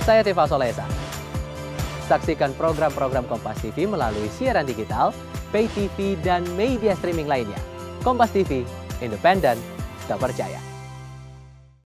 Saya Tifa Solesa. Saksikan program-program Kompas TV melalui siaran digital, pay TV, dan media streaming lainnya. Kompas TV, independen, terpercaya.